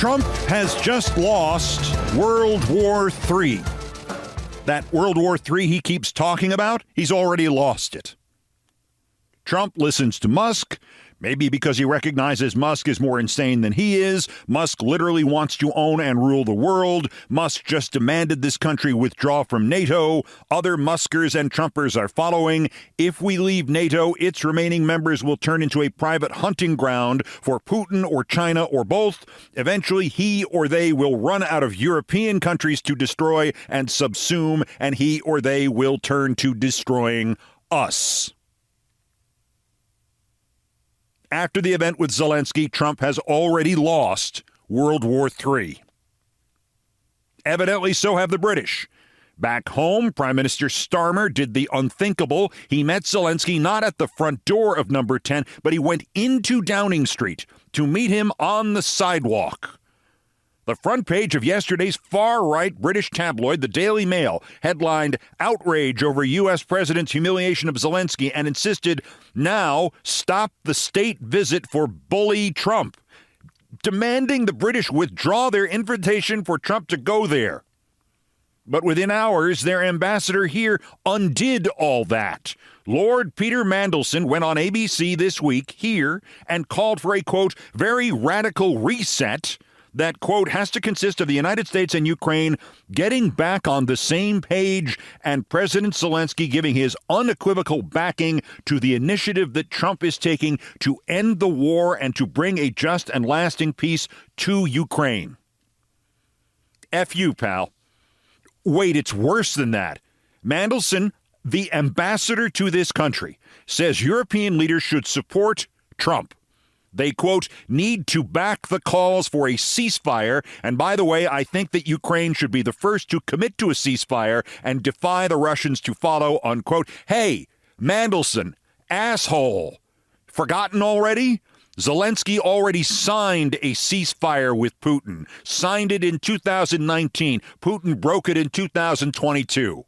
Trump has just lost World War III. That World War III he keeps talking about, he's already lost it. Trump listens to Musk, maybe because he recognizes Musk is more insane than he is. Musk literally wants to own and rule the world. Musk just demanded this country withdraw from NATO. Other Muskers and Trumpers are following. If we leave NATO, its remaining members will turn into a private hunting ground for Putin or China or both. Eventually, he or they will run out of European countries to destroy and subsume, and he or they will turn to destroying us. After the event with Zelensky, Trump has already lost World War III. Evidently, so have the British. Back home, Prime Minister Starmer did the unthinkable. He met Zelensky not at the front door of number 10, but he went into Downing Street to meet him on the sidewalk. The front page of yesterday's far-right British tabloid, the Daily Mail, headlined, "Outrage over U.S. President's humiliation of Zelensky," and insisted, now stop the state visit for bully Trump, demanding the British withdraw their invitation for Trump to go there. But within hours, their ambassador here undid all that. Lord Peter Mandelson went on ABC this week here and called for a, quote, very radical reset that, quote, has to consist of the United States and Ukraine getting back on the same page and President Zelensky giving his unequivocal backing to the initiative that Trump is taking to end the war and to bring a just and lasting peace to Ukraine. F you, pal. Wait, it's worse than that. Mandelson, the ambassador to this country, says European leaders should support Trump. They, quote, need to back the calls for a ceasefire. And by the way, I think that Ukraine should be the first to commit to a ceasefire and defy the Russians to follow, unquote. Hey, Mandelson, asshole. Forgotten already? Zelensky already signed a ceasefire with Putin. Signed it in 2019. Putin broke it in 2022.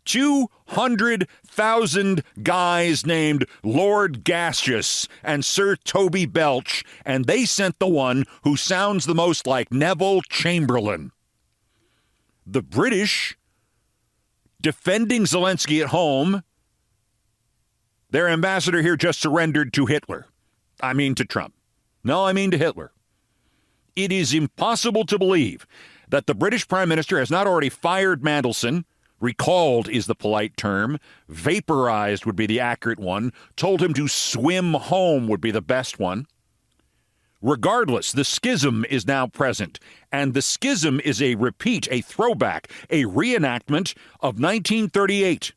200,000 guys named Lord Gaseous and Sir Toby Belch, and they sent the one who sounds the most like Neville Chamberlain. The British, defending Zelensky at home, their ambassador here just surrendered to Hitler. I mean to Trump. No, I mean to Hitler. It is impossible to believe that the British Prime Minister has not already fired Mandelson. Recalled is the polite term. Vaporized would be the accurate one. Told him to swim home would be the best one. Regardless, the schism is now present. And the schism is a repeat, a throwback, a reenactment of 1938.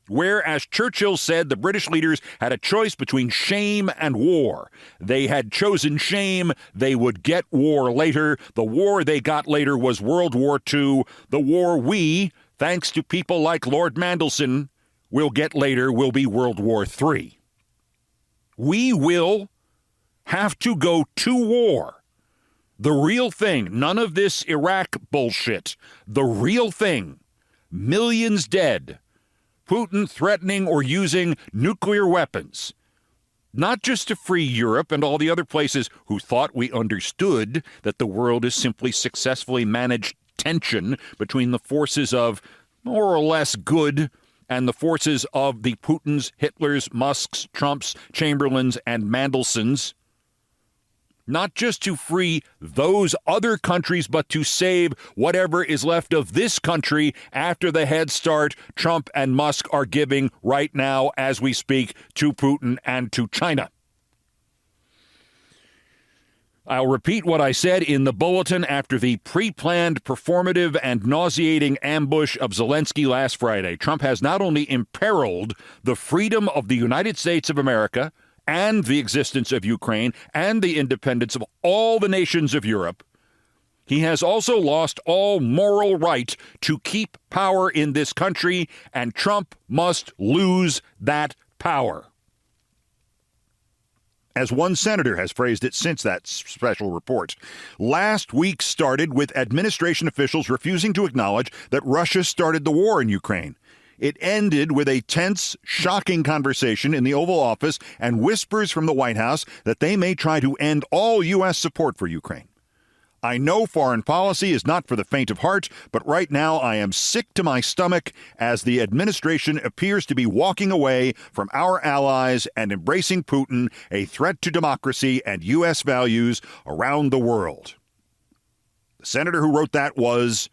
Where, as Churchill said, the British leaders had a choice between shame and war. They had chosen shame. They would get war later. The war they got later was World War II. The war we, thanks to people like Lord Mandelson, will get later will be World War III. We will have to go to war. The real thing, none of this Iraq bullshit. The real thing, millions dead. Putin threatening or using nuclear weapons, not just to free Europe and all the other places who thought we understood that the world is simply successfully managed tension between the forces of more or less good and the forces of the Putins, Hitlers, Musks, Trumps, Chamberlains, and Mandelsons. Not just to free those other countries, but to save whatever is left of this country after the head start Trump and Musk are giving right now as we speak to Putin and to China. I'll repeat what I said in the bulletin after the pre-planned, performative, and nauseating ambush of Zelensky last Friday. Trump has not only imperiled the freedom of the United States of America and the existence of Ukraine and the independence of all the nations of Europe, he has also lost all moral right to keep power in this country, and Trump must lose that power. As one senator has phrased it since that special report, last week started with administration officials refusing to acknowledge that Russia started the war in Ukraine. It ended with a tense, shocking conversation in the Oval Office and whispers from the White House that they may try to end all U.S. support for Ukraine. I know foreign policy is not for the faint of heart, but right now I am sick to my stomach as the administration appears to be walking away from our allies and embracing Putin, a threat to democracy and U.S. values around the world. The senator who wrote that was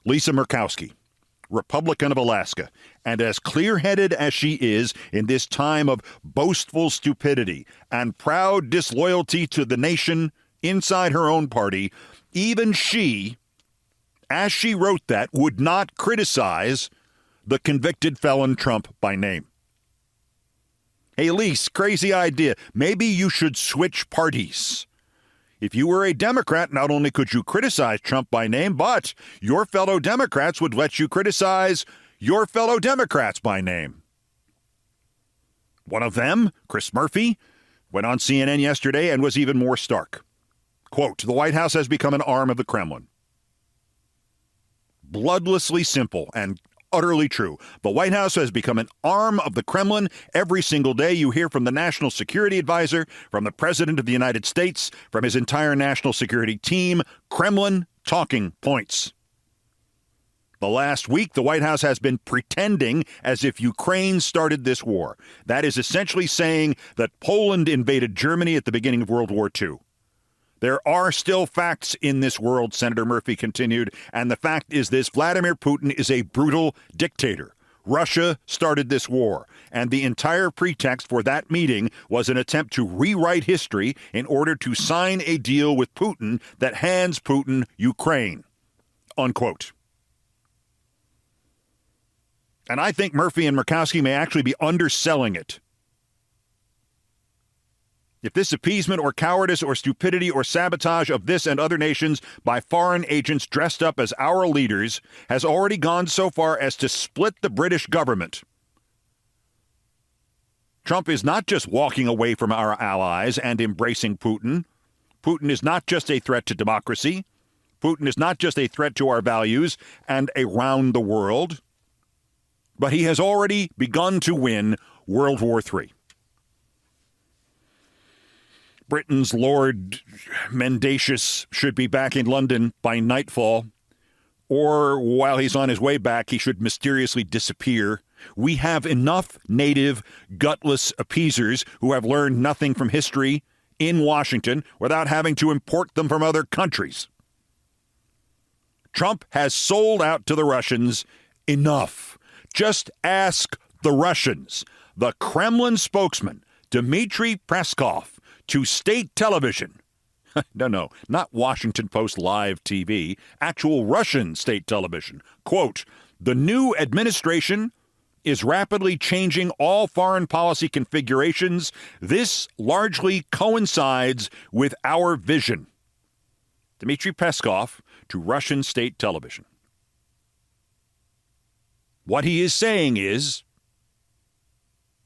Lisa Murkowski, Republican of Alaska. And as clear-headed as she is in this time of boastful stupidity and proud disloyalty to the nation inside her own party, even she, as she wrote that, would not criticize the convicted felon Trump by name. Hey, Lise, crazy idea. Maybe you should switch parties. If you were a Democrat, not only could you criticize Trump by name, but your fellow Democrats would let you criticize your fellow Democrats by name. One of them, Chris Murphy, went on CNN yesterday and was even more stark. Quote, the White House has become an arm of the Kremlin. Bloodlessly simple and utterly true. The White House has become an arm of the Kremlin. Every single day you hear from the National Security Advisor, from the President of the United States, from his entire national security team, Kremlin talking points. The last week, the White House has been pretending as if Ukraine started this war. That is essentially saying that Poland invaded Germany at the beginning of World War II. There are still facts in this world, Senator Murphy continued, and the fact is this: Vladimir Putin is a brutal dictator. Russia started this war, and the entire pretext for that meeting was an attempt to rewrite history in order to sign a deal with Putin that hands Putin Ukraine, unquote. And I think Murphy and Murkowski may actually be underselling it. If this appeasement or cowardice or stupidity or sabotage of this and other nations by foreign agents dressed up as our leaders has already gone so far as to split the British government, Trump is not just walking away from our allies and embracing Putin. Putin is not just a threat to democracy. Putin is not just a threat to our values and around the world, but he has already begun to win World War III. Britain's Lord Mendacious should be back in London by nightfall, or while he's on his way back, he should mysteriously disappear. We have enough native, gutless appeasers who have learned nothing from history in Washington without having to import them from other countries. Trump has sold out to the Russians enough. Just ask the Russians. The Kremlin spokesman, Dmitry Peskov, to state television. No, not Washington Post Live TV, actual Russian state television. Quote, the new administration is rapidly changing all foreign policy configurations. This largely coincides with our vision. Dmitry Peskov to Russian state television. What he is saying is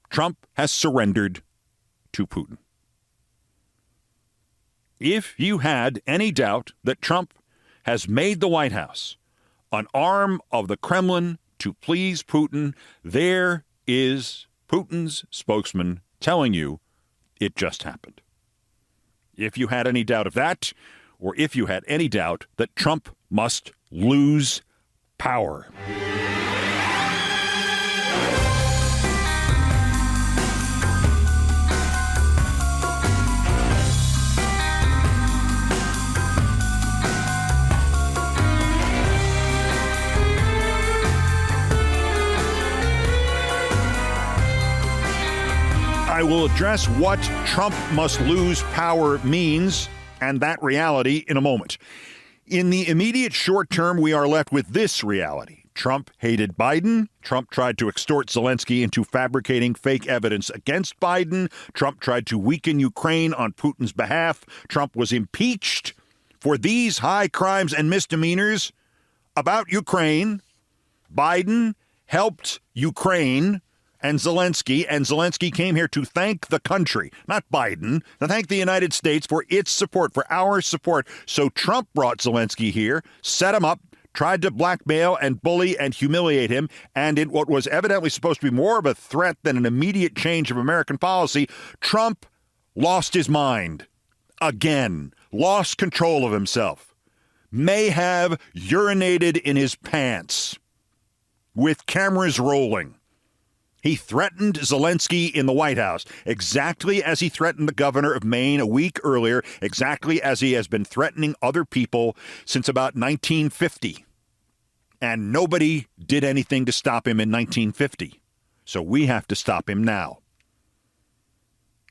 Trump has surrendered to Putin. If you had any doubt that Trump has made the White House an arm of the Kremlin to please Putin, there is Putin's spokesman telling you it just happened. If you had any doubt of that, or if you had any doubt that Trump must lose power. I will address what Trump must lose power means and that reality in a moment. In the immediate short term, we are left with this reality. Trump hated Biden. Trump tried to extort Zelensky into fabricating fake evidence against Biden. Trump tried to weaken Ukraine on Putin's behalf. Trump was impeached for these high crimes and misdemeanors about Ukraine. Biden helped Ukraine and Zelensky came here to thank the country, not Biden, to thank the United States for its support, for our support. So Trump brought Zelensky here, set him up, tried to blackmail and bully and humiliate him, and in what was evidently supposed to be more of a threat than an immediate change of American policy, Trump lost his mind. Again, lost control of himself, may have urinated in his pants with cameras rolling. He threatened Zelensky in the White House, exactly as he threatened the governor of Maine a week earlier, exactly as he has been threatening other people since about 1950. And nobody did anything to stop him in 1950. So we have to stop him now.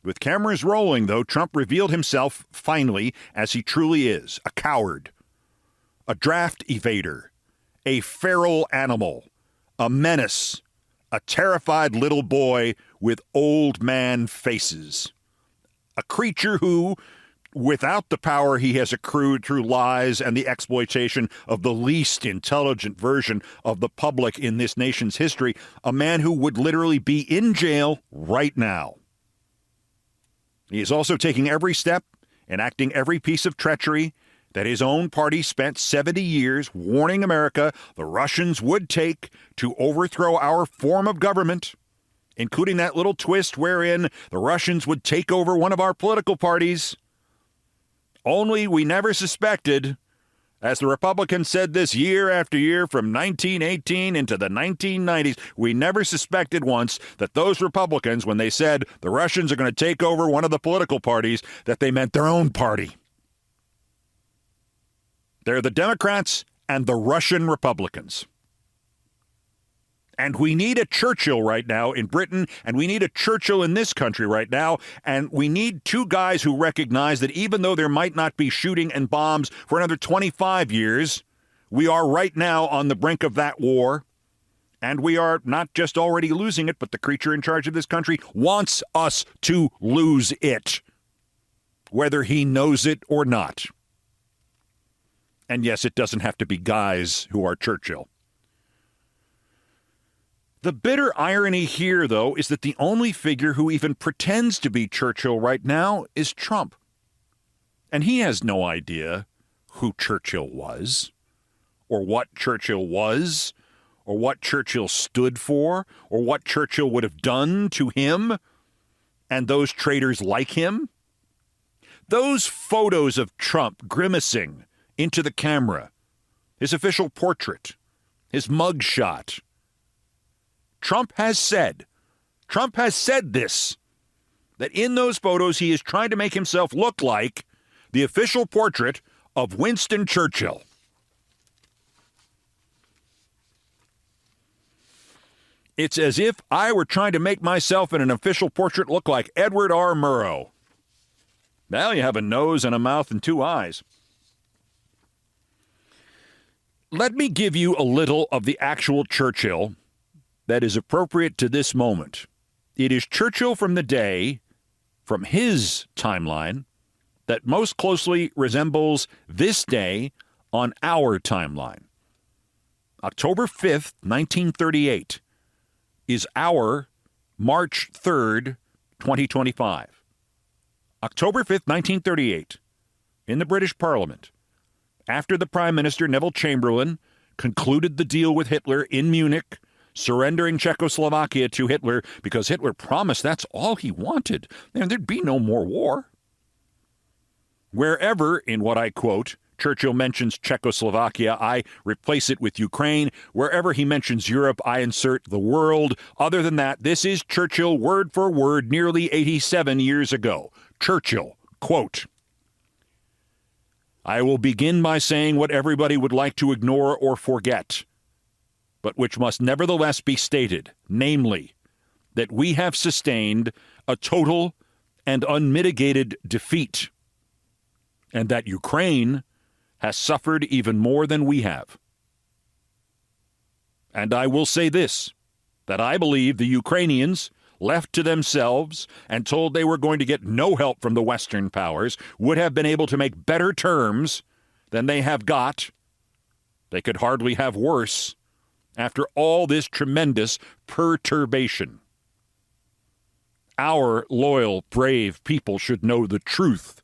With cameras rolling, though, Trump revealed himself, finally, as he truly is, a coward, a draft evader, a feral animal, a menace, a terrified little boy with old man faces, a creature who, without the power he has accrued through lies and the exploitation of the least intelligent version of the public in this nation's history, a man who would literally be in jail right now. He is also taking every step, enacting every piece of treachery that his own party spent 70 years warning America the Russians would take to overthrow our form of government, including that little twist wherein the Russians would take over one of our political parties. Only we never suspected, as the Republicans said this year after year from 1918 into the 1990s, we never suspected once that those Republicans, when they said the Russians are going to take over one of the political parties, that they meant their own party. They're the Democrats and the Russian Republicans. And we need a Churchill right now in Britain, and we need a Churchill in this country right now, and we need two guys who recognize that even though there might not be shooting and bombs for another 25 years, we are right now on the brink of that war, and we are not just already losing it, but the creature in charge of this country wants us to lose it, whether he knows it or not. And yes, it doesn't have to be guys who are Churchill. The bitter irony here, though, is that the only figure who even pretends to be Churchill right now is Trump. And he has no idea who Churchill was, or what Churchill was, or what Churchill stood for, or what Churchill would have done to him and those traitors like him. Those photos of Trump grimacing into the camera, his official portrait, his mugshot. Trump has said this, that in those photos he is trying to make himself look like the official portrait of Winston Churchill. It's as if I were trying to make myself in an official portrait look like Edward R. Murrow. Well, you have a nose and a mouth and two eyes. Let me give you a little of the actual Churchill that is appropriate to this moment. It is Churchill from the day, from his timeline, that most closely resembles this day on our timeline. October 5th, 1938 is our March 3rd, 2025. October 5th, 1938, in the British Parliament, after the Prime Minister, Neville Chamberlain, concluded the deal with Hitler in Munich, surrendering Czechoslovakia to Hitler because Hitler promised that's all he wanted, and there'd be no more war. Wherever, in what I quote, Churchill mentions Czechoslovakia, I replace it with Ukraine. Wherever he mentions Europe, I insert the world. Other than that, this is Churchill word for word nearly 87 years ago. Churchill, quote, I will begin by saying what everybody would like to ignore or forget, but which must nevertheless be stated, namely, that we have sustained a total and unmitigated defeat, and that Ukraine has suffered even more than we have. And I will say this, that I believe the Ukrainians, left to themselves and told they were going to get no help from the Western powers, would have been able to make better terms than they have got. They could hardly have worse after all this tremendous perturbation. Our loyal, brave people should know the truth.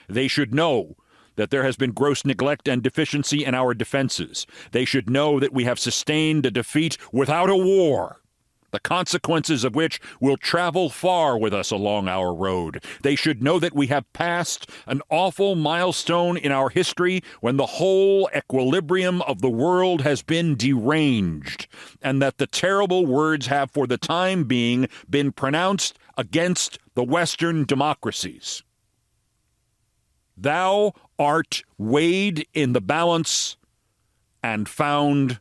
They should know that there has been gross neglect and deficiency in our defenses. They should know that we have sustained a defeat without a war, the consequences of which will travel far with us along our road. They should know that we have passed an awful milestone in our history when the whole equilibrium of the world has been deranged, and that the terrible words have for the time being been pronounced against the Western democracies. Thou art weighed in the balance and found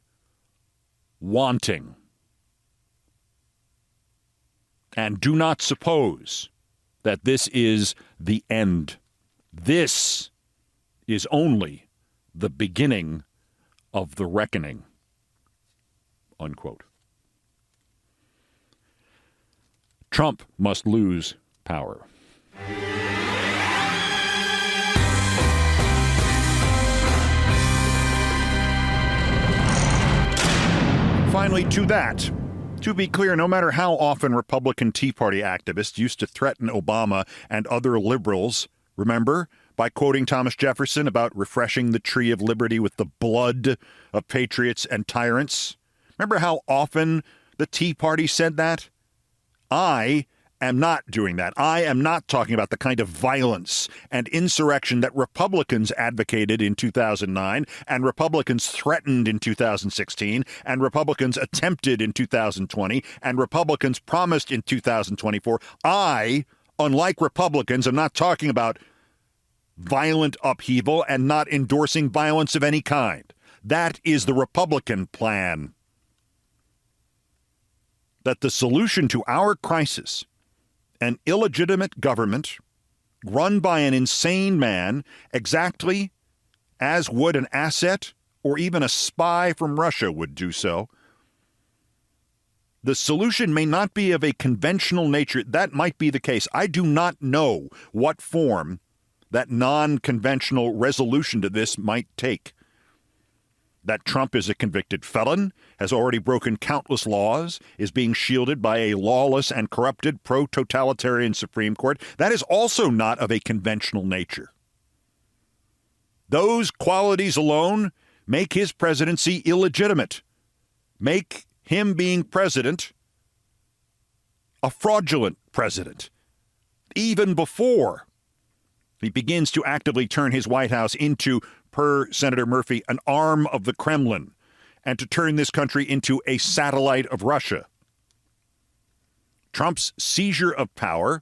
wanting. And do not suppose that this is the end. This is only the beginning of the reckoning. Unquote. Trump must lose power. Finally, to that. To be clear, no matter how often Republican Tea Party activists used to threaten Obama and other liberals, remember, by quoting Thomas Jefferson about refreshing the tree of liberty with the blood of patriots and tyrants? Remember how often the Tea Party said that? I am not doing that. I am not talking about the kind of violence and insurrection that Republicans advocated in 2009 and Republicans threatened in 2016 and Republicans attempted in 2020 and Republicans promised in 2024. I, unlike Republicans, am not talking about violent upheaval and not endorsing violence of any kind. That is the Republican plan. That the solution to our crisis, an illegitimate government run by an insane man, exactly as would an asset or even a spy from Russia would do so. The solution may not be of a conventional nature. That might be the case. I do not know what form that non-conventional resolution to this might take. That Trump is a convicted felon, has already broken countless laws, is being shielded by a lawless and corrupted pro-totalitarian Supreme Court, that is also not of a conventional nature. Those qualities alone make his presidency illegitimate, make him being president a fraudulent president, even before he begins to actively turn his White House into, per Senator Murphy, an arm of the Kremlin, and to turn this country into a satellite of Russia. Trump's seizure of power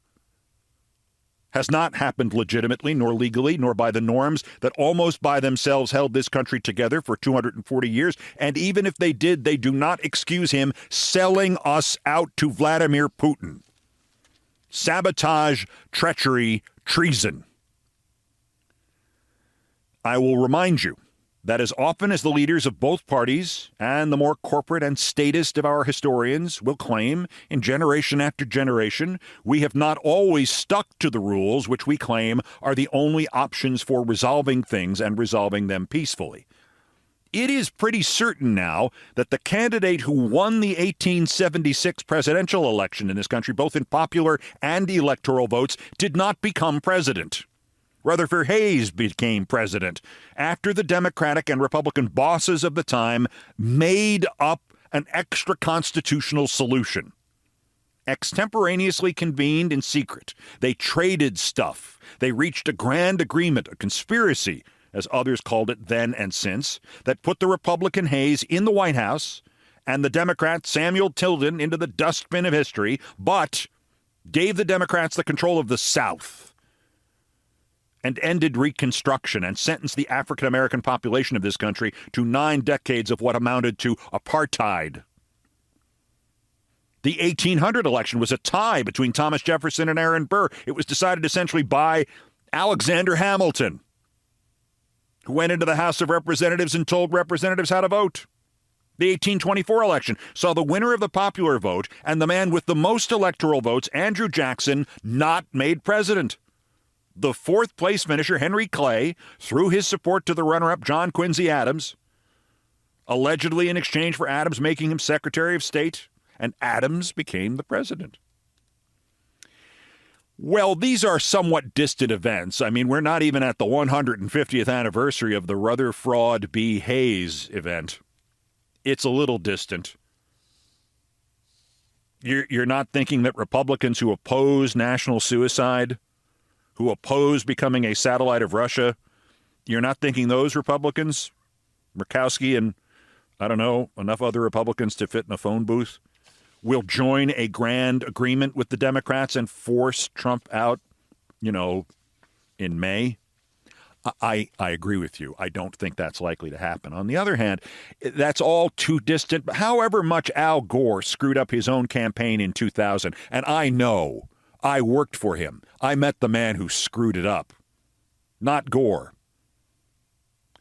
has not happened legitimately, nor legally, nor by the norms that almost by themselves held this country together for 240 years. And even if they did, they do not excuse him selling us out to Vladimir Putin. Sabotage, treachery, treason. I will remind you that as often as the leaders of both parties and the more corporate and statist of our historians will claim in generation after generation, we have not always stuck to the rules which we claim are the only options for resolving things and resolving them peacefully. It is pretty certain now that the candidate who won the 1876 presidential election in this country, both in popular and electoral votes, did not become president. Rutherford Hayes became president after the Democratic and Republican bosses of the time made up an extra-constitutional solution. Extemporaneously convened in secret, they traded stuff. They reached a grand agreement, a conspiracy, as others called it then and since, that put the Republican Hayes in the White House and the Democrat Samuel Tilden into the dustbin of history, but gave the Democrats the control of the South and ended Reconstruction and sentenced the African-American population of this country to 9 decades of what amounted to apartheid. The 1800 election was a tie between Thomas Jefferson and Aaron Burr. It was decided essentially by Alexander Hamilton, who went into the House of Representatives and told representatives how to vote. The 1824 election saw the winner of the popular vote and the man with the most electoral votes, Andrew Jackson, not made president. The fourth-place finisher, Henry Clay, threw his support to the runner-up, John Quincy Adams, allegedly in exchange for Adams making him Secretary of State, and Adams became the president. Well, these are somewhat distant events. I mean, we're not even at the 150th anniversary of the Rutherford B. Hayes event. It's a little distant. You're not thinking that Republicans who oppose national suicide, who oppose becoming a satellite of Russia, you're not thinking those Republicans, Murkowski and, I don't know, enough other Republicans to fit in a phone booth, will join a grand agreement with the Democrats and force Trump out, in May? I agree with you. I don't think that's likely to happen. On the other hand, that's all too distant. However much Al Gore screwed up his own campaign in 2000, and I know, I worked for him. I met the man who screwed it up. Not Gore,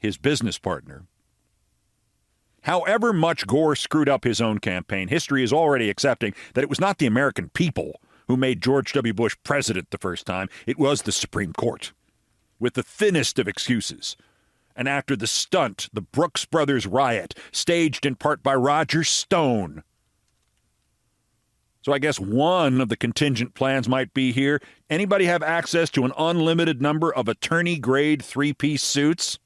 his business partner. However much Gore screwed up his own campaign, history is already accepting that it was not the American people who made George W. Bush president the first time. It was the Supreme Court, with the thinnest of excuses. And after the stunt, the Brooks Brothers riot, staged in part by Roger Stone. So I guess one of the contingent plans might be here. Anybody have access to an unlimited number of attorney-grade three-piece suits?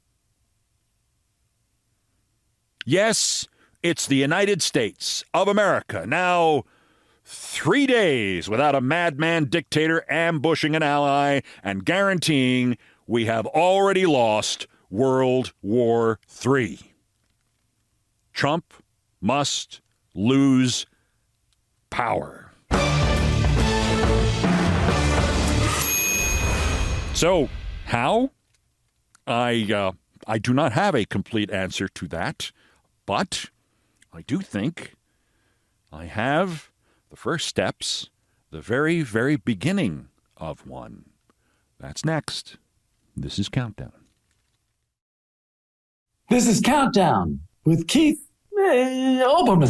Yes, it's the United States of America. Now, 3 days without a madman dictator ambushing an ally and guaranteeing we have already lost World War III. Trump must lose power. So, how? I do not have a complete answer to that, but I do think I have the first steps, the very, very beginning of one. That's next. This is Countdown. This is Countdown with Keith Olbermann.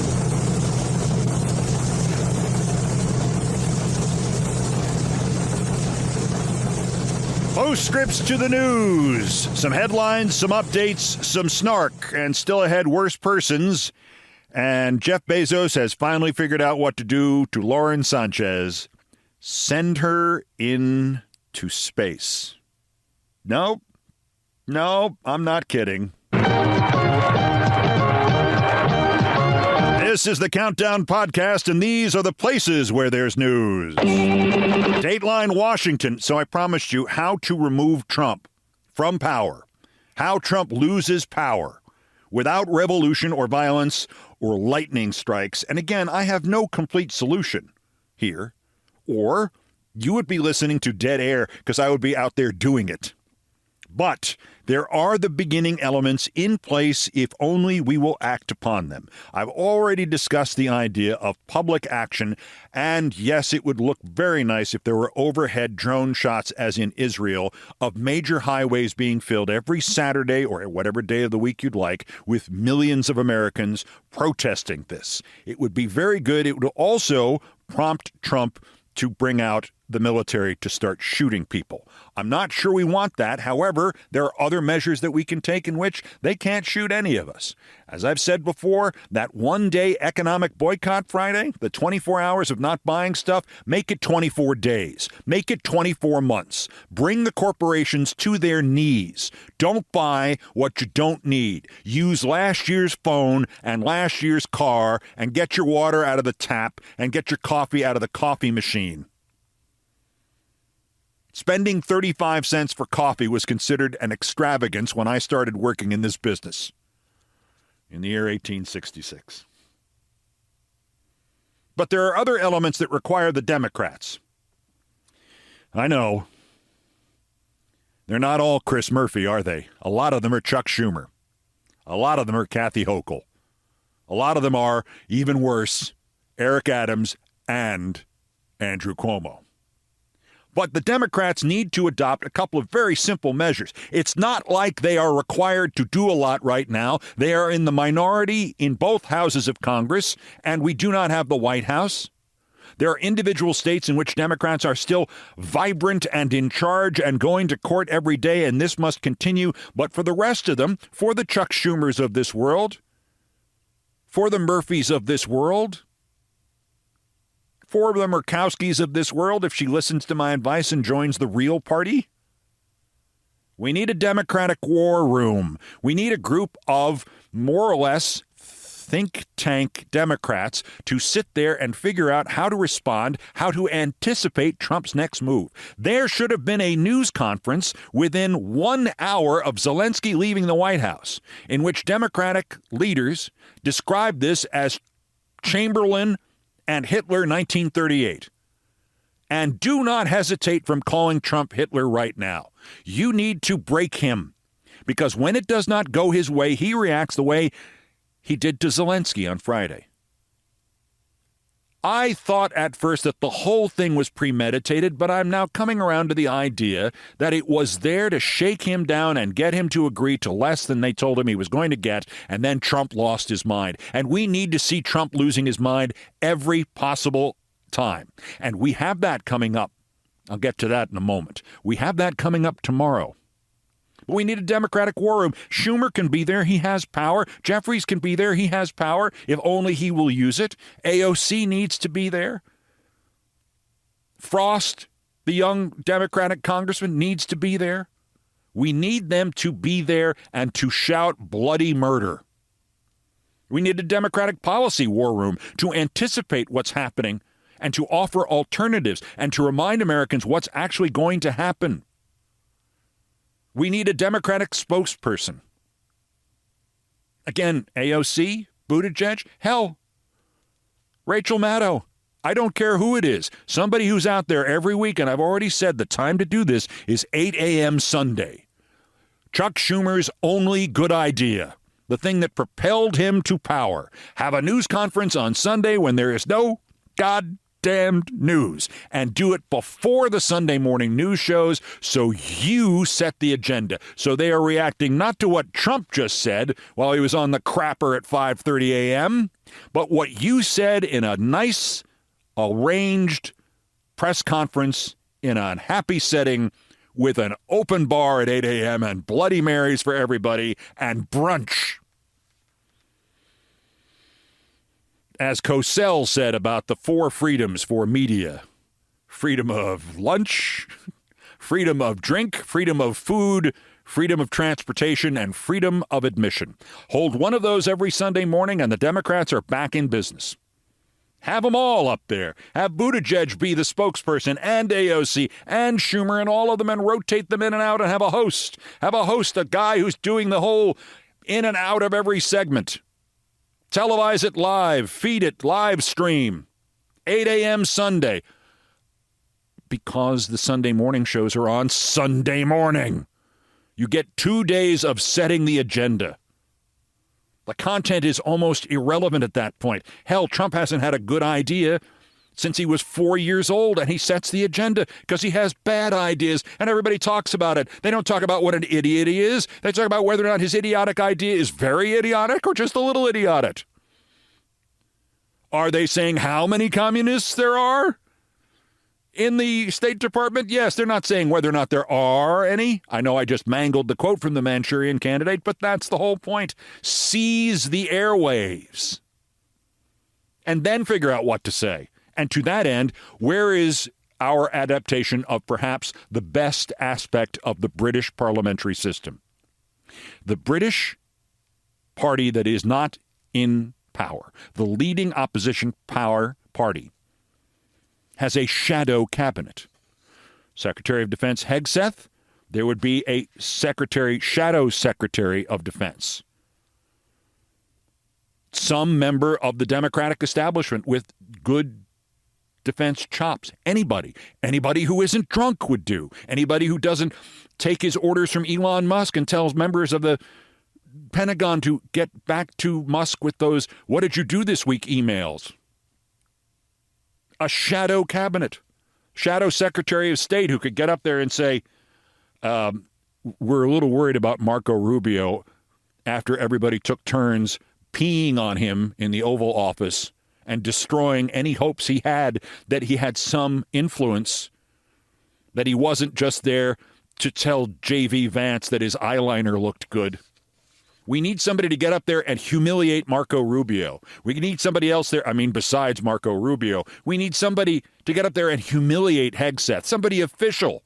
Postscripts to the news. Some headlines, some updates, some snark, and still ahead, worse persons. And Jeff Bezos has finally figured out what to do to Lauren Sanchez. Send her into space. No, I'm not kidding. This is the Countdown Podcast, and these are the places where there's news. Dateline Washington. So I promised you how to remove Trump from power. How Trump loses power without revolution or violence or lightning strikes. And again, I have no complete solution here. Or you would be listening to dead air because I would be out there doing it. But there are the beginning elements in place if only we will act upon them. I've already discussed the idea of public action, and yes, it would look very nice if there were overhead drone shots, as in Israel, of major highways being filled every Saturday or whatever day of the week you'd like with millions of Americans protesting this. It would be very good. It would also prompt Trump to bring out the military to start shooting people. I'm not sure we want that. However, there are other measures that we can take in which they can't shoot any of us. As I've said before, that one-day economic boycott Friday, the 24 hours of not buying stuff, make it 24 days. Make it 24 months. Bring the corporations to their knees. Don't buy what you don't need. Use last year's phone and last year's car and get your water out of the tap and get your coffee out of the coffee machine. Spending 35 cents for coffee was considered an extravagance when I started working in this business in the year 1866. But there are other elements that require the Democrats. I know. They're not all Chris Murphy, are they? A lot of them are Chuck Schumer. A lot of them are Kathy Hochul. A lot of them are, even worse, Eric Adams and Andrew Cuomo. But the Democrats need to adopt a couple of very simple measures. It's not like they are required to do a lot right now. They are in the minority in both houses of Congress, and we do not have the White House. There are individual states in which Democrats are still vibrant and in charge and going to court every day, and this must continue. But for the rest of them, for the Chuck Schumers of this world, for the Murphys of this world, for the Murkowskis of this world, if she listens to my advice and joins the real party, we need a Democratic war room. We need a group of more or less think tank Democrats to sit there and figure out how to respond, how to anticipate Trump's next move. There should have been a news conference within 1 hour of Zelensky leaving the White House, in which Democratic leaders described this as Chamberlain and Hitler 1938. And do not hesitate from calling Trump Hitler right now. You need to break him, because when it does not go his way, he reacts the way he did to Zelensky on Friday. I thought at first that the whole thing was premeditated, but I'm now coming around to the idea that it was there to shake him down and get him to agree to less than they told him he was going to get, and then Trump lost his mind. And we need to see Trump losing his mind every possible time. And we have that coming up. I'll get to that in a moment. We have that coming up tomorrow. But we need a Democratic war room. Schumer can be there. He has power. Jeffries can be there. He has power. If only he will use it. AOC needs to be there. Frost, the young Democratic congressman, needs to be there. We need them to be there and to shout bloody murder. We need a Democratic policy war room to anticipate what's happening and to offer alternatives and to remind Americans what's actually going to happen. We need a Democratic spokesperson. Again, AOC, Buttigieg, hell, Rachel Maddow. I don't care who it is. Somebody who's out there every week, and I've already said the time to do this is 8 a.m. Sunday. Chuck Schumer's only good idea, the thing that propelled him to power. Have a news conference on Sunday when there is no goddamned news, and do it before the Sunday morning news shows so you set the agenda. So they are reacting not to what Trump just said while he was on the crapper at 5:30 a.m., but what you said in a nice, arranged press conference in a happy setting with an open bar at 8 a.m. and Bloody Marys for everybody and brunch. As Cosell said about the 4 freedoms for media: freedom of lunch, freedom of drink, freedom of food, freedom of transportation, and freedom of admission. Hold one of those every Sunday morning and the Democrats are back in business. Have them all up there. Have Buttigieg be the spokesperson and AOC and Schumer and all of them, and rotate them in and out, and have a host. Have a host, a guy who's doing the whole in and out of every segment. Televise it live, feed it, live stream, 8 a.m. Sunday, because the Sunday morning shows are on Sunday morning. You get 2 days of setting the agenda. The content is almost irrelevant at that point. Hell, Trump hasn't had a good idea since he was 4 years old, and he sets the agenda because he has bad ideas, and everybody talks about it. They don't talk about what an idiot he is. They talk about whether or not his idiotic idea is very idiotic or just a little idiotic. Are they saying how many communists there are in the State Department? Yes, they're not saying whether or not there are any. I know I just mangled the quote from the Manchurian Candidate, but that's the whole point. Seize the airwaves and then figure out what to say. And to that end, where is our adaptation of perhaps the best aspect of the British parliamentary system? The British party that is not in power, the leading opposition party, has a shadow cabinet. Secretary of Defense Hegseth, there would be a shadow secretary of defense. Some member of the Democratic establishment with good defense chops. Anybody who isn't drunk would do. Anybody who doesn't take his orders from Elon Musk and tells members of the Pentagon to get back to Musk with those "what did you do this week" emails. A shadow cabinet, shadow Secretary of State who could get up there and say, we're a little worried about Marco Rubio after everybody took turns peeing on him in the Oval Office and destroying any hopes he had that he had some influence, that he wasn't just there to tell J.V. Vance that his eyeliner looked good. We need somebody to get up there and humiliate Marco Rubio. We need somebody else there. Besides Marco Rubio, we need somebody to get up there and humiliate Hegseth, somebody official.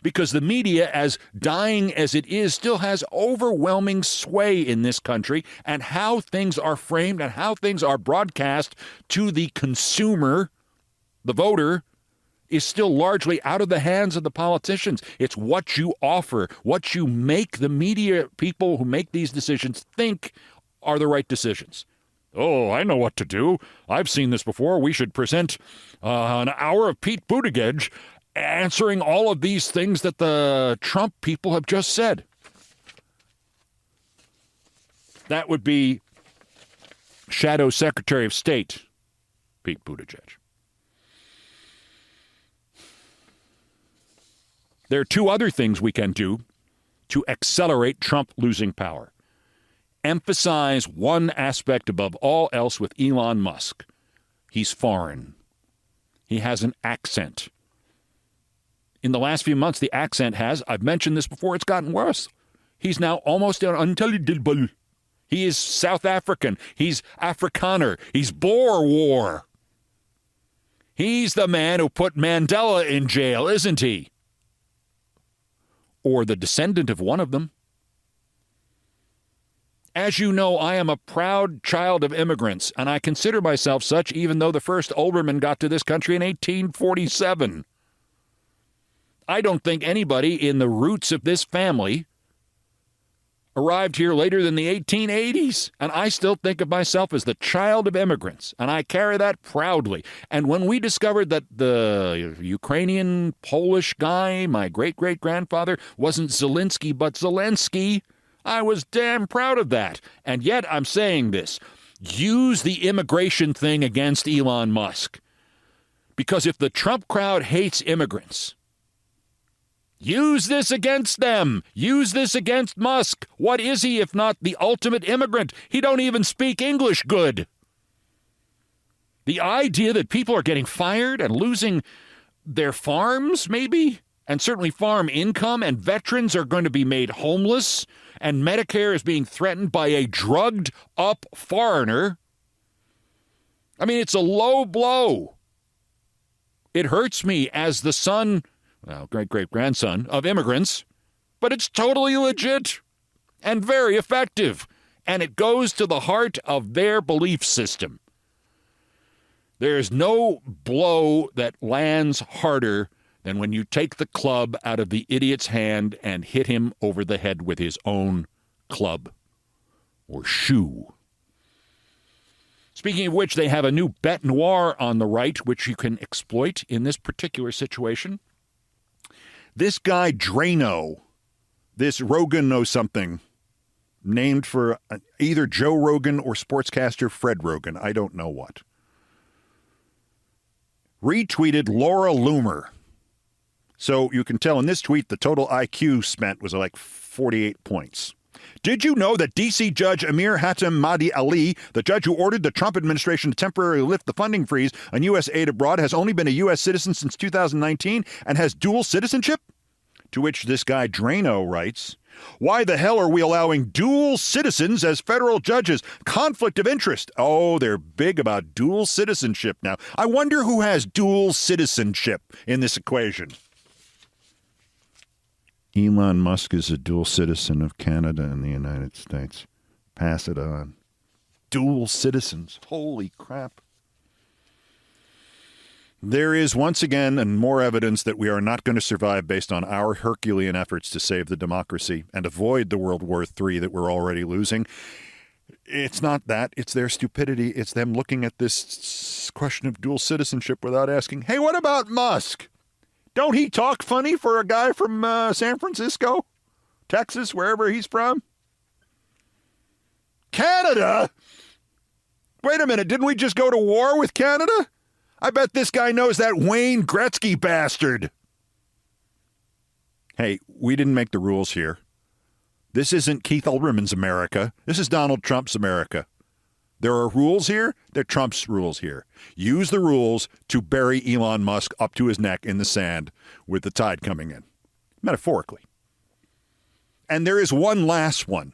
because the media, as dying as it is, still has overwhelming sway in this country, and how things are framed and how things are broadcast to the consumer, the voter, is still largely out of the hands of the politicians. It's what you offer, what you make the media people who make these decisions think are the right decisions. Oh, I know what to do. I've seen this before. We should present an hour of Pete Buttigieg answering all of these things that the Trump people have just said. That would be Shadow Secretary of State Pete Buttigieg. There are two other things we can do to accelerate Trump losing power. Emphasize one aspect above all else with Elon Musk. He's foreign. He has an accent. In the last few months, the accent has, I've mentioned this before, it's gotten worse. He's now almost unintelligible. He is South African. He's Afrikaner. He's Boer War. He's the man who put Mandela in jail, isn't he? Or the descendant of one of them. As you know, I am a proud child of immigrants, and I consider myself such even though the first Olbermann got to this country in 1847. I don't think anybody in the roots of this family arrived here later than the 1880s, and I still think of myself as the child of immigrants, and I carry that proudly. And when we discovered that the Ukrainian Polish guy, my great-great-grandfather, wasn't Zelensky but Zelensky, I was damn proud of that. And yet I'm saying this. Use the immigration thing against Elon Musk. Because if the Trump crowd hates immigrants, use this against them. Use this against Musk. What is he if not the ultimate immigrant? He don't even speak English good. The idea that people are getting fired and losing their farms, maybe, and certainly farm income, and veterans are going to be made homeless, and Medicare is being threatened by a drugged-up foreigner. I mean, it's a low blow. It hurts me as the son, well, great-great-grandson of immigrants, but it's totally legit and very effective, and it goes to the heart of their belief system. There's no blow that lands harder than when you take the club out of the idiot's hand and hit him over the head with his own club or shoe. Speaking of which, they have a new bête noire on the right, which you can exploit in this particular situation. This guy, Drano, this Rogan knows something, named for either Joe Rogan or sportscaster Fred Rogan, I don't know what, retweeted Laura Loomer. So you can tell in this tweet the total IQ spent was like 48 points. Did you know that D.C. Judge Amir Hatem Mahdi Ali, the judge who ordered the Trump administration to temporarily lift the funding freeze on U.S. aid abroad, has only been a U.S. citizen since 2019 and has dual citizenship? To which this guy Drano writes, why the hell are we allowing dual citizens as federal judges? Conflict of interest. Oh, they're big about dual citizenship now. I wonder who has dual citizenship in this equation. Elon Musk is a dual citizen of Canada and the United States. Pass it on. Dual citizens. Holy crap. There is once again and more evidence that we are not going to survive based on our Herculean efforts to save the democracy and avoid the World War III that we're already losing. It's not that. It's their stupidity. It's them looking at this question of dual citizenship without asking, hey, what about Musk? Don't he talk funny for a guy from San Francisco, Texas, wherever he's from? Canada? Wait a minute. Didn't we just go to war with Canada? I bet this guy knows that Wayne Gretzky bastard. Hey, we didn't make the rules here. This isn't Keith Olbermann's America. This is Donald Trump's America. There are rules here. They're Trump's rules here. Use the rules to bury Elon Musk up to his neck in the sand with the tide coming in, metaphorically. And there is one last one.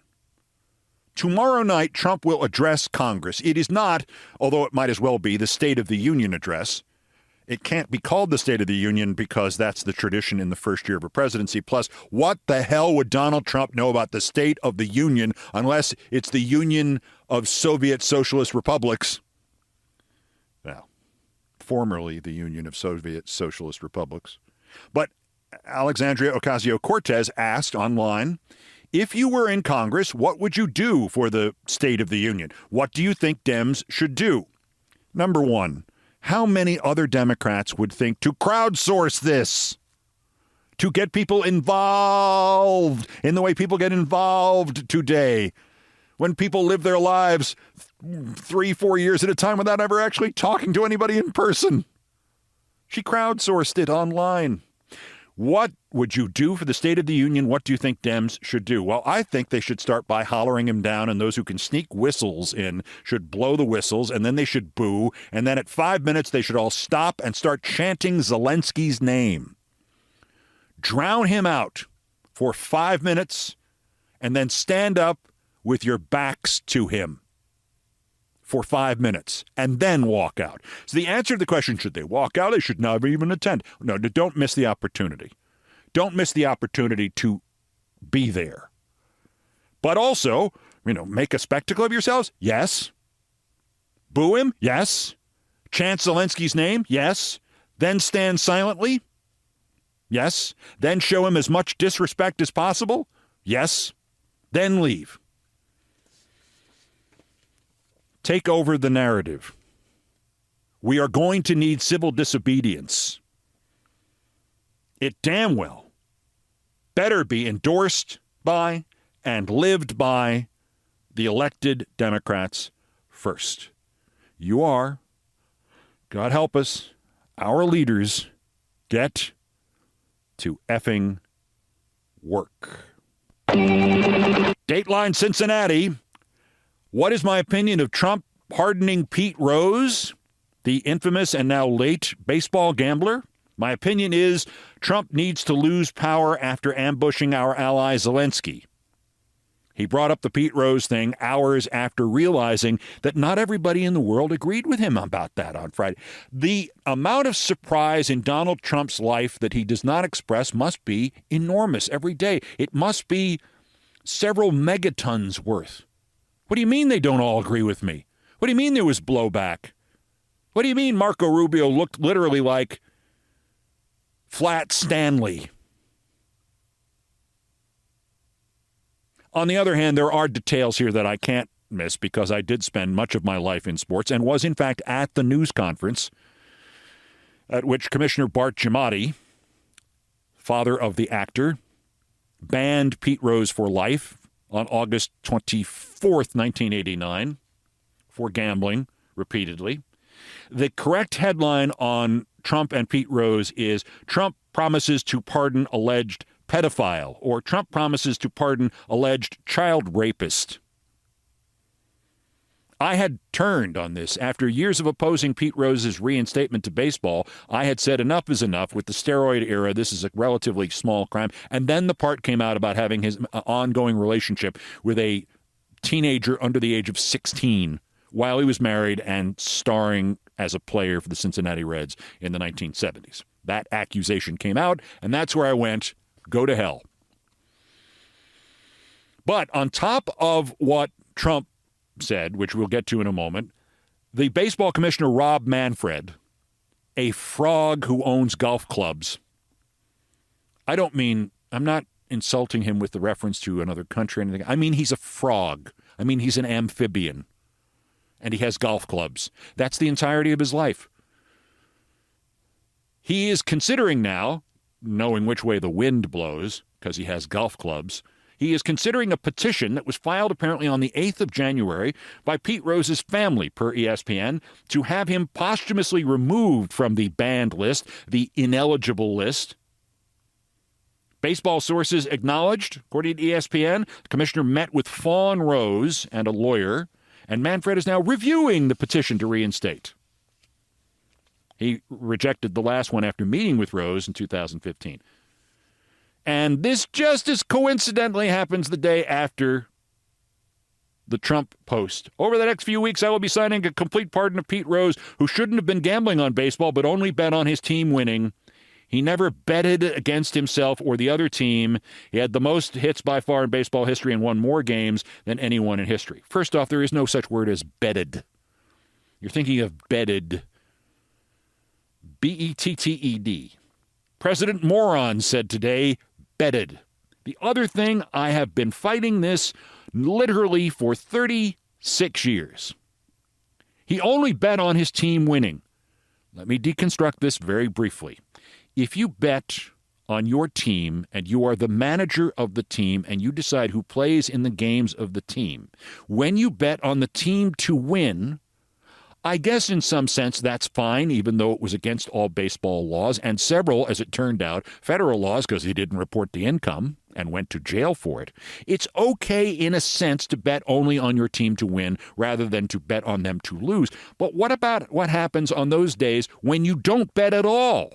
Tomorrow night, Trump will address Congress. It is not, although it might as well be, the State of the Union address. It can't be called the State of the Union because that's the tradition in the first year of a presidency. Plus, what the hell would Donald Trump know about the State of the Union unless it's the Union of Soviet Socialist Republics? Well, formerly the Union of Soviet Socialist Republics. But Alexandria Ocasio-Cortez asked online, if you were in Congress, what would you do for the State of the Union? What do you think Dems should do? Number one, how many other Democrats would think to crowdsource this? To get people involved in the way people get involved today. When people live their lives 3-4 years at a time without ever actually talking to anybody in person. She crowdsourced it online. What would you do for the State of the Union? What do you think Dems should do? Well, I think they should start by hollering him down, and those who can sneak whistles in should blow the whistles, and then they should boo, and then at 5 minutes they should all stop and start chanting Zelensky's name. Drown him out for 5 minutes, and then stand up with your backs to him for 5 minutes, and then walk out. So the answer to the question, should they walk out? They should never even attend. No, don't miss the opportunity. Don't miss the opportunity to be there. But also, make a spectacle of yourselves? Yes. Boo him? Yes. Chant Zelensky's name? Yes. Then stand silently? Yes. Then show him as much disrespect as possible? Yes. Then leave. Take over the narrative. We are going to need civil disobedience. It damn well better be endorsed by and lived by the elected Democrats first. You are, God help us, our leaders, get to effing work. Dateline Cincinnati. What is my opinion of Trump pardoning Pete Rose, the infamous and now late baseball gambler? My opinion is Trump needs to lose power after ambushing our ally Zelensky. He brought up the Pete Rose thing hours after realizing that not everybody in the world agreed with him about that on Friday. The amount of surprise in Donald Trump's life that he does not express must be enormous every day. It must be several megatons worth. What do you mean they don't all agree with me? What do you mean there was blowback? What do you mean Marco Rubio looked literally like Flat Stanley? On the other hand, there are details here that I can't miss because I did spend much of my life in sports and was, in fact, at the news conference at which Commissioner Bart Giamatti, father of the actor, banned Pete Rose for life on August 24th, 1989, for gambling repeatedly. The correct headline on Trump and Pete Rose is Trump promises to pardon alleged pedophile, or Trump promises to pardon alleged child rapist. I had turned on this. After years of opposing Pete Rose's reinstatement to baseball, I had said enough is enough. With the steroid era, this is a relatively small crime. And then the part came out about having his ongoing relationship with a teenager under the age of 16 while he was married and starring as a player for the Cincinnati Reds in the 1970s. That accusation came out, and that's where I went, go to hell. But on top of what Trump said, which we'll get to in a moment, the baseball commissioner, Rob Manfred, a frog who owns golf clubs. I'm not insulting him with the reference to another country or anything. I mean, he's a frog. I mean, he's an amphibian. And he has golf clubs. That's the entirety of his life. He is considering now, knowing which way the wind blows, because he has golf clubs, he is considering a petition that was filed apparently on the 8th of January by Pete Rose's family, per ESPN, to have him posthumously removed from the banned list, the ineligible list. Baseball sources acknowledged, according to ESPN, the commissioner met with Fawn Rose and a lawyer, and Manfred is now reviewing the petition to reinstate. He rejected the last one after meeting with Rose in 2015. And this just as coincidentally happens the day after the Trump post. Over the next few weeks, I will be signing a complete pardon of Pete Rose, who shouldn't have been gambling on baseball, but only bet on his team winning. He never betted against himself or the other team. He had the most hits by far in baseball history and won more games than anyone in history. First off, there is no such word as betted. You're thinking of betted. B-E-T-T-E-D. President Moron said today, betted. The other thing, I have been fighting this literally for 36 years. He only bet on his team winning. Let me deconstruct this very briefly. If you bet on your team and you are the manager of the team and you decide who plays in the games of the team, when you bet on the team to win, I guess in some sense that's fine, even though it was against all baseball laws and several, as it turned out, federal laws because he didn't report the income and went to jail for it. It's okay in a sense to bet only on your team to win rather than to bet on them to lose. But what about what happens on those days when you don't bet at all?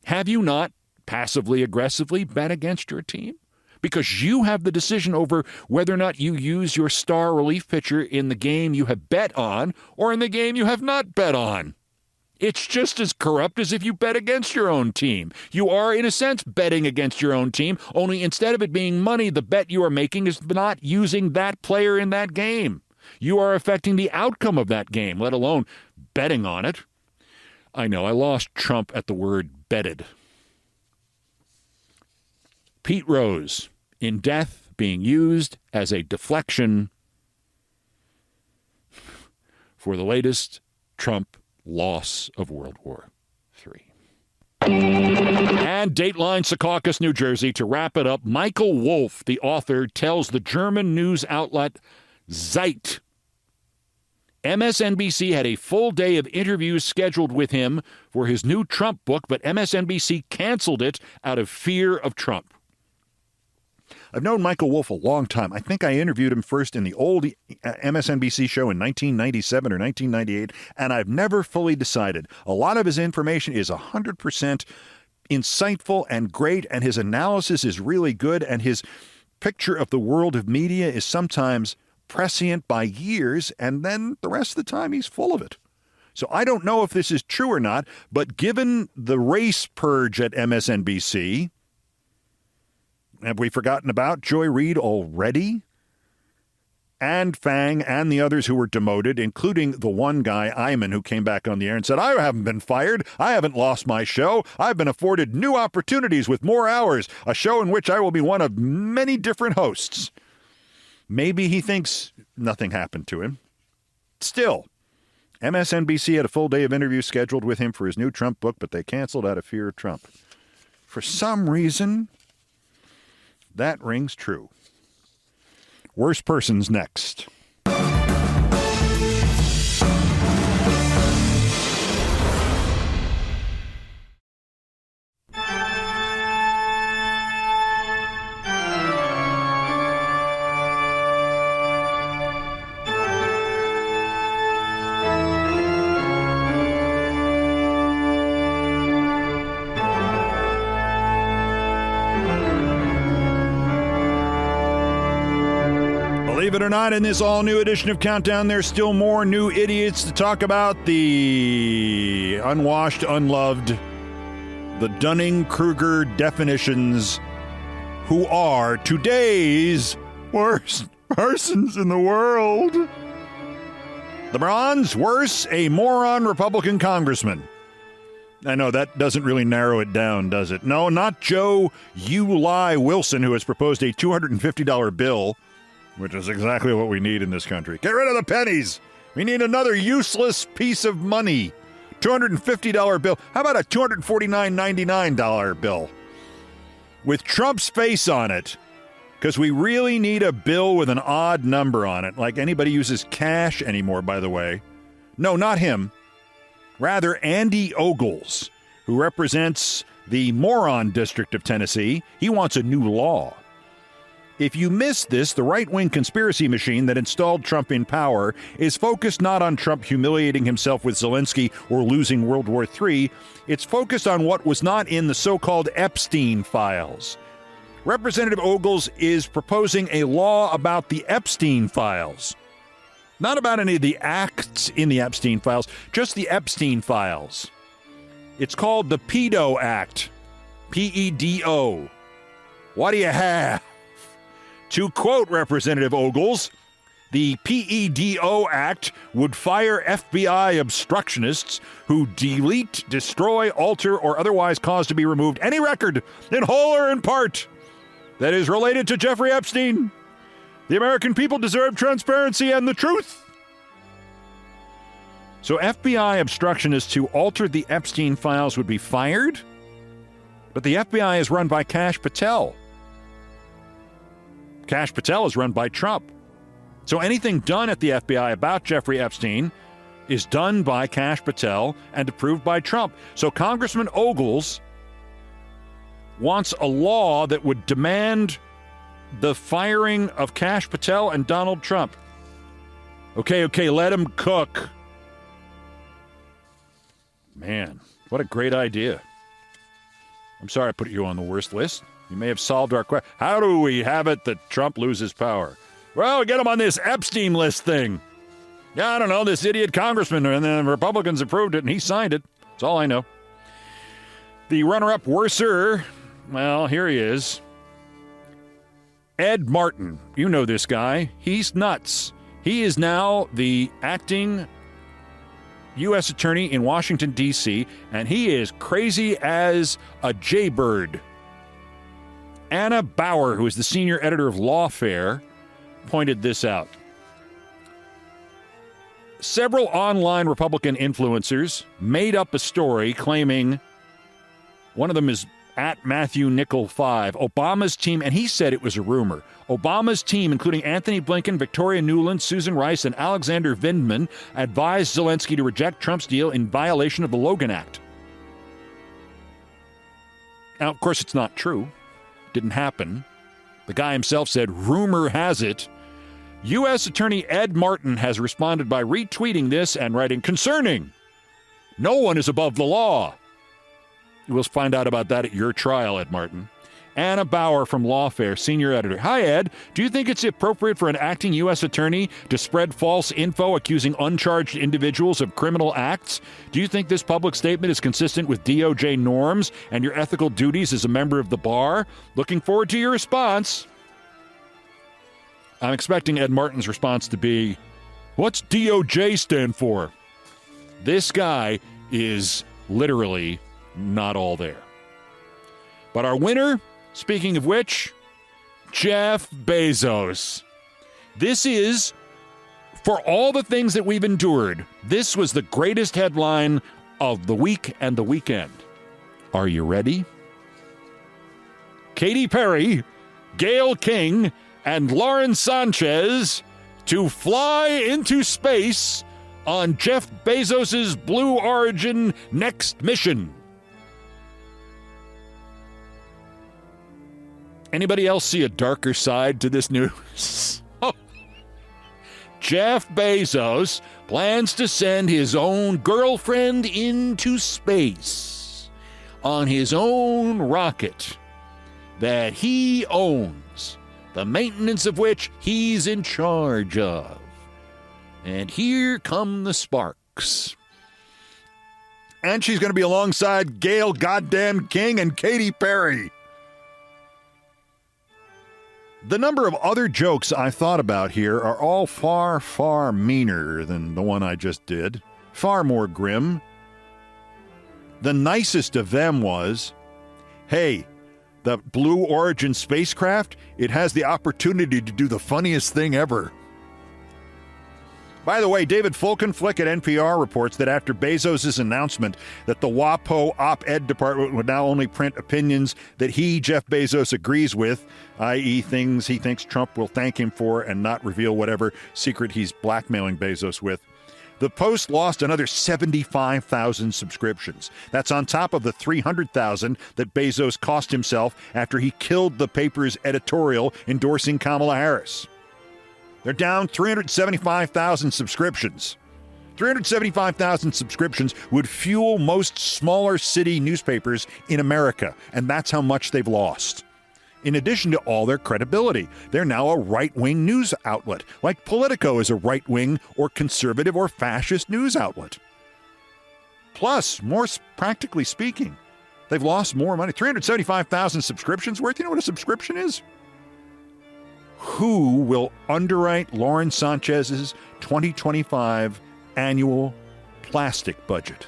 Have you not passively aggressively bet against your team? Because you have the decision over whether or not you use your star relief pitcher in the game you have bet on or in the game you have not bet on. It's just as corrupt as if you bet against your own team. You are, in a sense, betting against your own team, only instead of it being money, the bet you are making is not using that player in that game. You are affecting the outcome of that game, let alone betting on it. I know, I lost Trump at the word betted. Pete Rose, in death, being used as a deflection for the latest Trump loss of World War III. And Dateline Secaucus, New Jersey, to wrap it up, Michael Wolff, the author, tells the German news outlet Zeit MSNBC had a full day of interviews scheduled with him for his new Trump book, but MSNBC canceled it out of fear of Trump. I've known Michael Wolff a long time. I think I interviewed him first in the old MSNBC show in 1997 or 1998, and I've never fully decided. A lot of his information is 100% insightful and great, and his analysis is really good, and his picture of the world of media is sometimes prescient by years, and then the rest of the time he's full of it. So I don't know if this is true or not, but given the race purge at MSNBC, have we forgotten about Joy Reid already? And Fang and the others who were demoted, including the one guy, Iman, who came back on the air and said, I haven't been fired. I haven't lost my show. I've been afforded new opportunities with more hours, a show in which I will be one of many different hosts. Maybe he thinks nothing happened to him. Still, MSNBC had a full day of interviews scheduled with him for his new Trump book, but they canceled out of fear of Trump. For some reason, that rings true. Worst person's next. Believe it or not, in this all-new edition of Countdown, there's still more new idiots to talk about. The unwashed, unloved, the Dunning-Kruger definitions, who are today's worst persons in the world. The bronze, worse, a moron Republican congressman. I know that doesn't really narrow it down, does it? No, not Joe U-Lie Wilson, who has proposed a $250 bill, which is exactly what we need in this country. Get rid of the pennies. We need another useless piece of money. $250 bill. How about a $249.99 bill? With Trump's face on it. Because we really need a bill with an odd number on it. Like anybody uses cash anymore, by the way. No, not him. Rather, Andy Ogles, who represents the moron district of Tennessee. He wants a new law. If you missed this, the right-wing conspiracy machine that installed Trump in power is focused not on Trump humiliating himself with Zelensky or losing World War III. It's focused on what was not in the so-called Epstein files. Representative Ogles is proposing a law about the Epstein files. Not about any of the acts in the Epstein files, just the Epstein files. It's called the Pedo Act. P-E-D-O. What do you have? To quote Representative Ogles, the PEDO Act would fire FBI obstructionists who delete, destroy, alter, or otherwise cause to be removed any record, in whole or in part, that is related to Jeffrey Epstein. The American people deserve transparency and the truth. So FBI obstructionists who altered the Epstein files would be fired? But the FBI is run by Kash Patel. Kash Patel is run by Trump. So anything done at the FBI about Jeffrey Epstein is done by Kash Patel and approved by Trump. So Congressman Ogles wants a law that would demand the firing of Kash Patel and Donald Trump. Okay, let him cook. Man, what a great idea. I'm sorry I put you on the worst list. You may have solved our question. How do we have it that Trump loses power? Well, get him on this Epstein list thing. Yeah, I don't know, this idiot congressman, and the Republicans approved it, and he signed it. That's all I know. The runner-up worser, well, here he is. Ed Martin. You know this guy. He's nuts. He is now the acting U.S. attorney in Washington, D.C., and he is crazy as a jaybird. Anna Bauer, who is the senior editor of Lawfare, pointed this out. Several online Republican influencers made up a story claiming, one of them is at Matthew Nickel 5, Obama's team, and he said it was a rumor. Obama's team, including Anthony Blinken, Victoria Nuland, Susan Rice, and Alexander Vindman, advised Zelensky to reject Trump's deal in violation of the Logan Act. Now, of course, it's not true. It didn't happen. The guy himself said, rumor has it. U.S. Attorney Ed Martin has responded by retweeting this and writing, concerning. No one is above the law. We'll find out about that at your trial, Ed Martin. Anna Bauer from Lawfare, senior editor. Hi, Ed. Do you think it's appropriate for an acting U.S. attorney to spread false info accusing uncharged individuals of criminal acts? Do you think this public statement is consistent with DOJ norms and your ethical duties as a member of the bar? Looking forward to your response. I'm expecting Ed Martin's response to be, what's DOJ stand for? This guy is literally not all there. But our winner, speaking of which, Jeff Bezos. This is, for all the things that we've endured, this was the greatest headline of the week and the weekend. Are you ready? Katy Perry, Gayle King, and Lauren Sanchez to fly into space on Jeff Bezos' Blue Origin next mission. Anybody else see a darker side to this news? Jeff Bezos plans to send his own girlfriend into space on his own rocket that he owns, the maintenance of which he's in charge of. And here come the sparks. And she's going to be alongside Gayle goddamn King and Katy Perry. The number of other jokes I thought about here are all far, far meaner than the one I just did. Far more grim. The nicest of them was, hey, the Blue Origin spacecraft, it has the opportunity to do the funniest thing ever. By the way, David Fulkenflick at NPR reports that after Bezos' announcement that the WAPO op-ed department would now only print opinions that he, Jeff Bezos, agrees with, i.e. things he thinks Trump will thank him for and not reveal whatever secret he's blackmailing Bezos with, the Post lost another 75,000 subscriptions. That's on top of the 300,000 that Bezos cost himself after he killed the paper's editorial endorsing Kamala Harris. They're down 375,000 subscriptions. 375,000 subscriptions would fuel most smaller city newspapers in America, and that's how much they've lost. In addition to all their credibility, they're now a right-wing news outlet, like Politico is a right-wing or conservative or fascist news outlet. Plus, more practically speaking, they've lost more money. 375,000 subscriptions worth. You know what a subscription is? Who will underwrite Lauren Sanchez's 2025 annual plastic budget?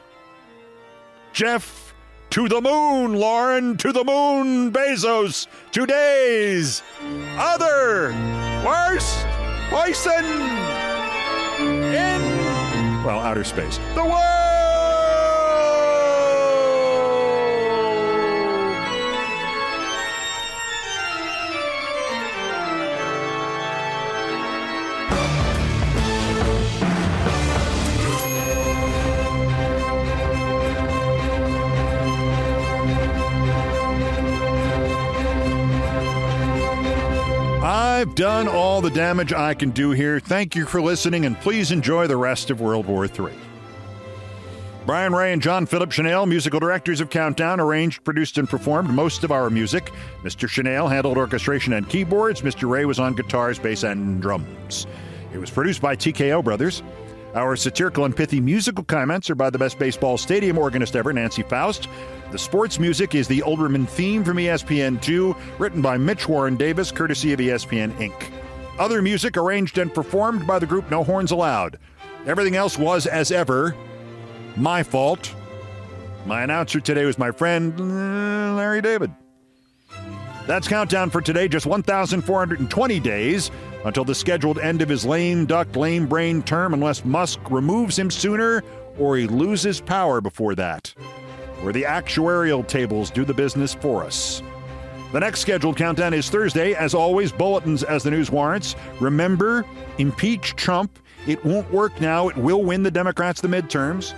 Jeff, to the moon, Lauren, to the moon, Bezos, today's other worst poison in, well, outer space. The world! I've done all the damage I can do here. Thank you for listening, and please enjoy the rest of World War III. Brian Ray and John Philip Chanel, musical directors of Countdown, arranged, produced, and performed most of our music. Mr. Chanel handled orchestration and keyboards. Mr. Ray was on guitars, bass, and drums. It was produced by TKO Brothers. Our satirical and pithy musical comments are by the best baseball stadium organist ever, Nancy Faust. The sports music is the Olbermann theme from ESPN2, written by Mitch Warren Davis, courtesy of ESPN Inc. Other music arranged and performed by the group No Horns Allowed. Everything else was, as ever, my fault. My announcer today was my friend, Larry David. That's Countdown for today, just 1,420 days until the scheduled end of his lame duck, lame brain term, unless Musk removes him sooner or he loses power before that, or the actuarial tables do the business for us. The next scheduled countdown is Thursday. As always, bulletins as the news warrants. Remember, impeach Trump. It won't work now. It will win the Democrats the midterms.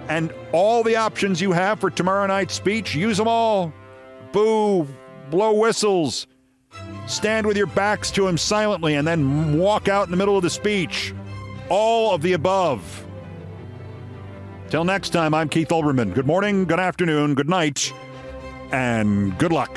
And all the options you have for tomorrow night's speech, use them all. Boo, blow whistles, stand with your backs to him silently, and then walk out in the middle of the speech. All of the above. Till next time, I'm Keith Olbermann. Good morning, good afternoon, good night, and good luck.